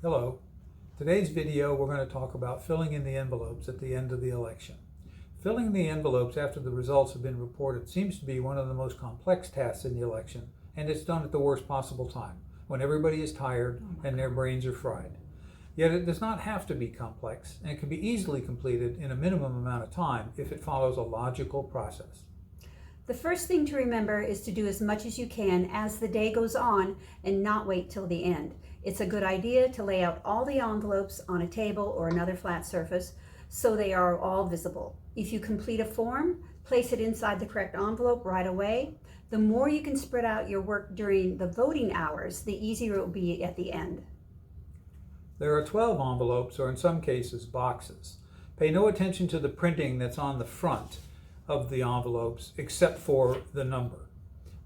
Hello. Today's video we're going to talk about filling in the envelopes at the end of the election. Filling the envelopes after the results have been reported seems to be one of the most complex tasks in the election, and it's done at the worst possible time, when everybody is tired and their brains are fried. Yet it does not have to be complex, and it can be easily completed in a minimum amount of time if it follows a logical process. The first thing to remember is to do as much as you can as the day goes on and not wait till the end. It's a good idea to lay out all the envelopes on a table or another flat surface so they are all visible. If you complete a form, place it inside the correct envelope right away. The more you can spread out your work during the voting hours, the easier it will be at the end. There are 12 envelopes, or in some cases boxes. Pay no attention to the printing that's on the front of the envelopes except for the number.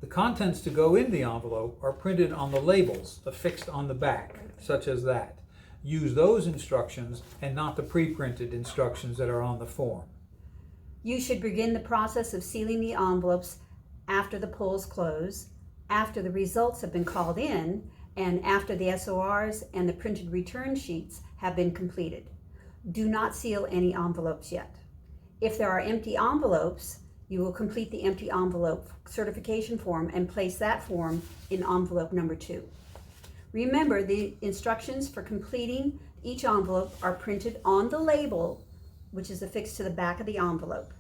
The contents to go in the envelope are printed on the labels affixed on the back, such as that. Use those instructions and not the pre-printed instructions that are on the form. You should begin the process of sealing the envelopes after the polls close, after the results have been called in, and after the SORs and the printed return sheets have been completed. Do not seal any envelopes yet. If there are empty envelopes, you will complete the empty envelope certification form and place that form in envelope number 2. Remember, the instructions for completing each envelope are printed on the label, which is affixed to the back of the envelope.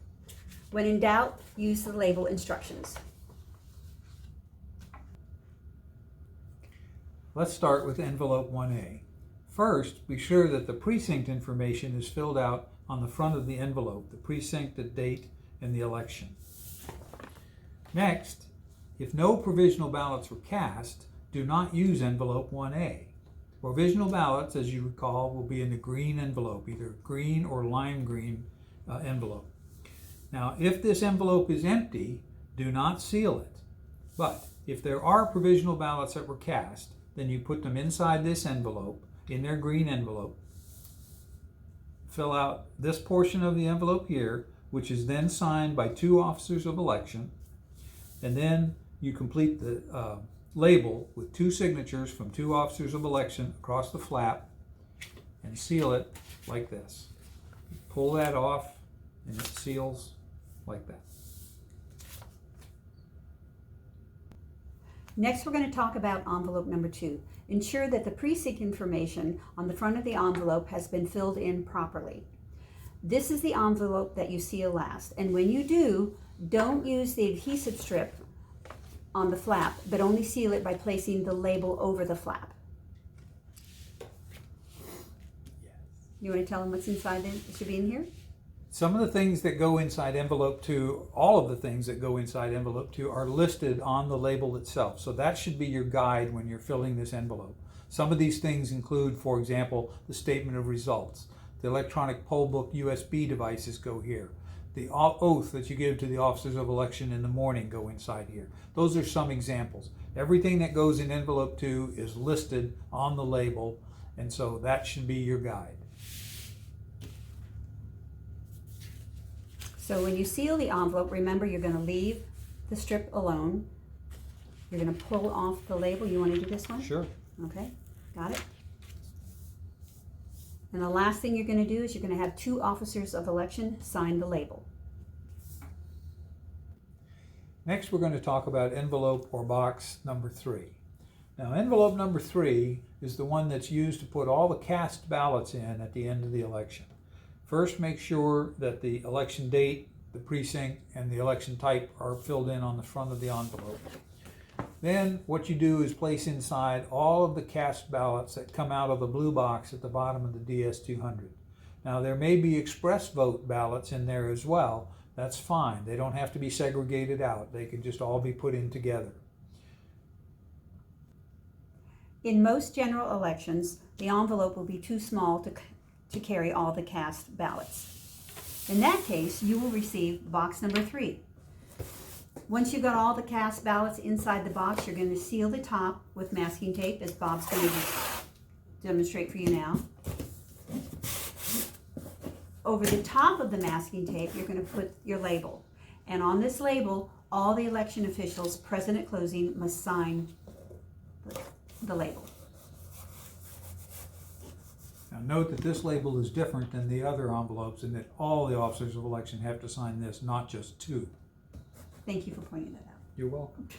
When in doubt, use the label instructions. Let's start with envelope 1A. First, be sure that the precinct information is filled out on the front of the envelope, the precinct, the date, and the election. Next, if no provisional ballots were cast, do not use envelope 1A. Provisional ballots, as you recall, will be in the green envelope, either green or lime green envelope. Now, if this envelope is empty, do not seal it. But if there are provisional ballots that were cast, then you put them inside this envelope, in their green envelope. Fill out this portion of the envelope here, which is then signed by 2 officers of election, and then you complete the label with 2 signatures from 2 officers of election across the flap and seal it like this. Pull that off and it seals like that. Next, we're going to talk about envelope number 2. Ensure that the precinct information on the front of the envelope has been filled in properly. This is the envelope that you seal last, and when you do, don't use the adhesive strip on the flap, but only seal it by placing the label over the flap. Yes. You want to tell them what's inside it? It should be in here? Some of the things that go inside envelope 2, all of the things that go inside envelope 2 are listed on the label itself. So that should be your guide when you're filling this envelope. Some of these things include, for example, the statement of results. The electronic poll book USB devices go here. The oath that you give to the officers of election in the morning go inside here. Those are some examples. Everything that goes in envelope 2 is listed on the label, and so that should be your guide. So when you seal the envelope, remember you're going to leave the strip alone. You're going to pull off the label. You want to do this one? Sure. Okay, got it. And the last thing you're going to do is you're going to have 2 officers of election sign the label. Next, we're going to talk about envelope or box number 3. Now, envelope number 3 is the one that's used to put all the cast ballots in at the end of the election. First, make sure that the election date, the precinct, and the election type are filled in on the front of the envelope. Then what you do is place inside all of the cast ballots that come out of the blue box at the bottom of the DS200. Now, there may be express vote ballots in there as well. That's fine. They don't have to be segregated out. They can just all be put in together. In most general elections, the envelope will be too small to carry all the cast ballots. In that case, you will receive box number 3. Once you've got all the cast ballots inside the box, you're going to seal the top with masking tape, as Bob's going to demonstrate for you now. Over the top of the masking tape, you're going to put your label. And on this label, all the election officials present at closing must sign the label. Now note that this label is different than the other envelopes and that all the officers of election have to sign this, not just 2. Thank you for pointing that out. You're welcome.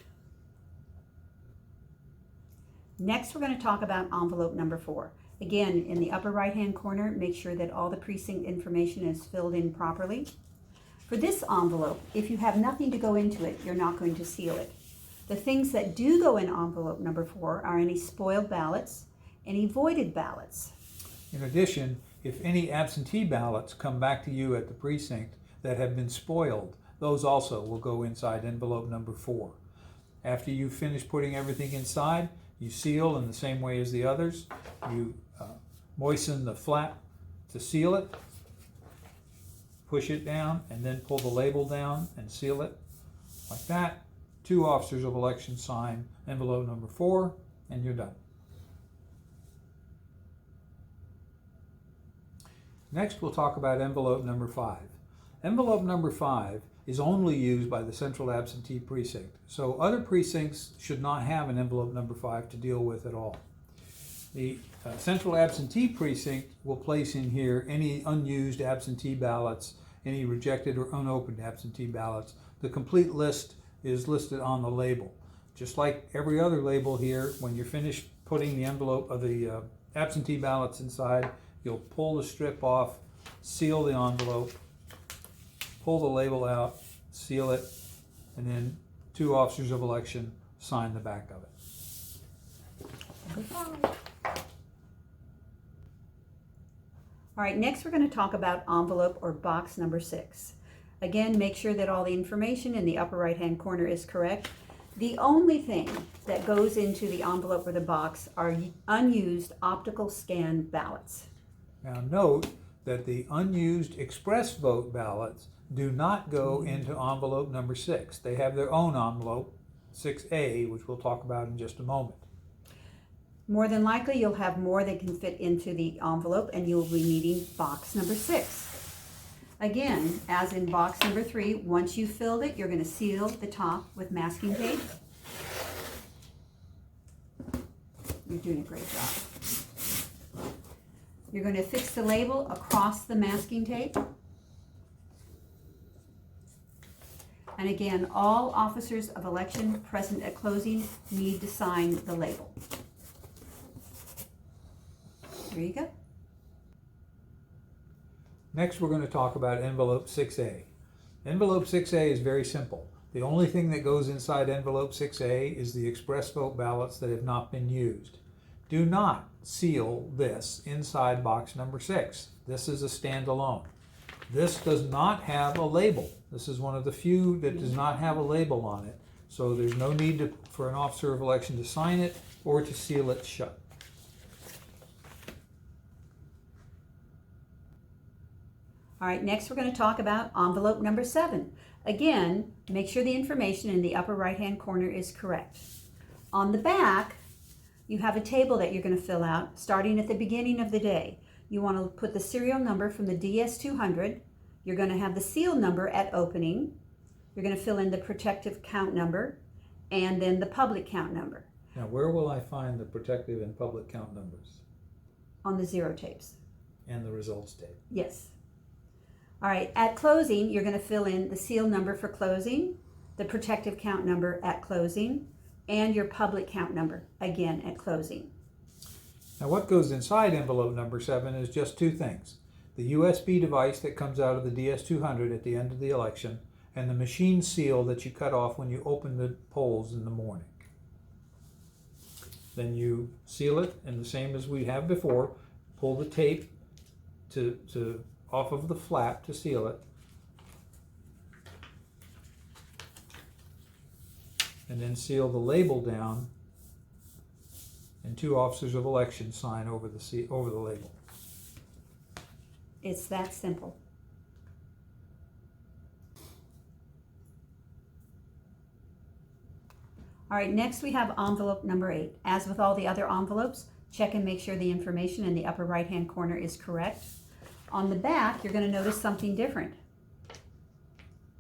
Next, we're going to talk about envelope number 4. Again, in the upper right-hand corner, make sure that all the precinct information is filled in properly. For this envelope, if you have nothing to go into it, you're not going to seal it. The things that do go in envelope number 4 are any spoiled ballots, any voided ballots. In addition, if any absentee ballots come back to you at the precinct that have been spoiled, those also will go inside envelope number 4. After you finish putting everything inside, you seal in the same way as the others. You moisten the flap to seal it, push it down, and then pull the label down and seal it. Like that, 2 officers of election sign envelope number 4, and you're done. Next, we'll talk about envelope number 5. Envelope number 5 is only used by the central absentee precinct, so other precincts should not have an envelope number 5 to deal with at all. The central absentee precinct will place in here any unused absentee ballots, any rejected or unopened absentee ballots. The complete list is listed on the label. Just like every other label here, when you're finished putting the envelope of the absentee ballots inside, you'll pull the strip off, seal the envelope, pull the label out, seal it, and then 2 officers of election sign the back of it. All right, next we're going to talk about envelope or box number 6. Again, make sure that all the information in the upper right-hand corner is correct. The only thing that goes into the envelope or the box are unused optical scan ballots. Now note that the unused express vote ballots do not go into envelope number 6. They have their own envelope, 6A, which we'll talk about in just a moment. More than likely, you'll have more than can fit into the envelope, and you'll be needing box number 6. Again, as in box number 3, once you've filled it, you're going to seal the top with masking tape. You're doing a great job. You're going to fix the label across the masking tape. And again, all officers of election present at closing need to sign the label. There you go. Next, we're going to talk about envelope 6A. Envelope 6A is very simple. The only thing that goes inside envelope 6A is the express vote ballots that have not been used. Do not seal this inside box number 6. This is a standalone. This does not have a label. This is one of the few that does not have a label on it. So there's no need for an officer of election to sign it or to seal it shut. All right, next we're going to talk about envelope number 7. Again, make sure the information in the upper right-hand corner is correct. On the back, you have a table that you're going to fill out starting at the beginning of the day. You want to put the serial number from the DS200. You're going to have the seal number at opening. You're going to fill in the protective count number and then the public count number. Now, where will I find the protective and public count numbers? On the zero tapes. And the results tape. Yes. All right, at closing, you're going to fill in the seal number for closing, the protective count number at closing, and your public count number, again, at closing. Now, what goes inside envelope number 7 is just 2 things. The USB device that comes out of the DS200 at the end of the election, and the machine seal that you cut off when you open the polls in the morning. Then you seal it, and the same as we have before, pull the tape off of the flap to seal it, and then seal the label down, and 2 officers of election sign over the label. It's that simple. All right, next we have envelope number 8. As with all the other envelopes, check and make sure the information in the upper right-hand corner is correct. On the back, you're going to notice something different.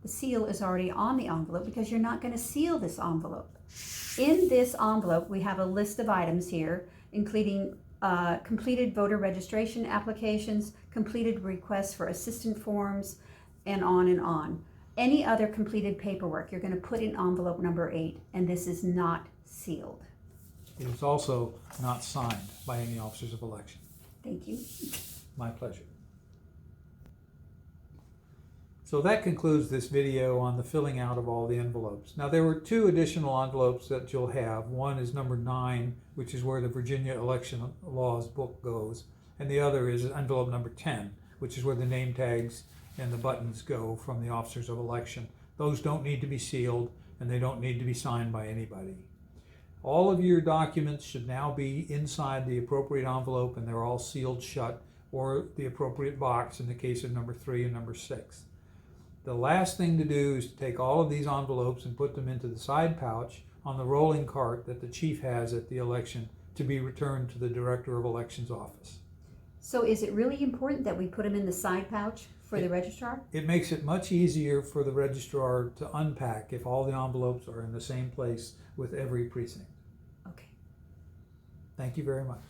The seal is already on the envelope because you're not going to seal this envelope. In this envelope, we have a list of items here, including completed voter registration applications, completed requests for assistant forms, and on and on. Any other completed paperwork you're going to put in envelope number 8, and this is not sealed. It is also not signed by any officers of election. Thank you. My pleasure. So that concludes this video on the filling out of all the envelopes. Now there were 2 additional envelopes that you'll have. One is number 9, which is where the Virginia election laws book goes, and the other is envelope number 10, which is where the name tags and the buttons go from the officers of election. Those don't need to be sealed, and they don't need to be signed by anybody. All of your documents should now be inside the appropriate envelope, and they're all sealed shut, or the appropriate box in the case of number 3 and number 6. The last thing to do is to take all of these envelopes and put them into the side pouch on the rolling cart that the chief has at the election to be returned to the Director of Elections office. So is it really important that we put them in the side pouch for the registrar? It makes it much easier for the registrar to unpack if all the envelopes are in the same place with every precinct. Okay. Thank you very much.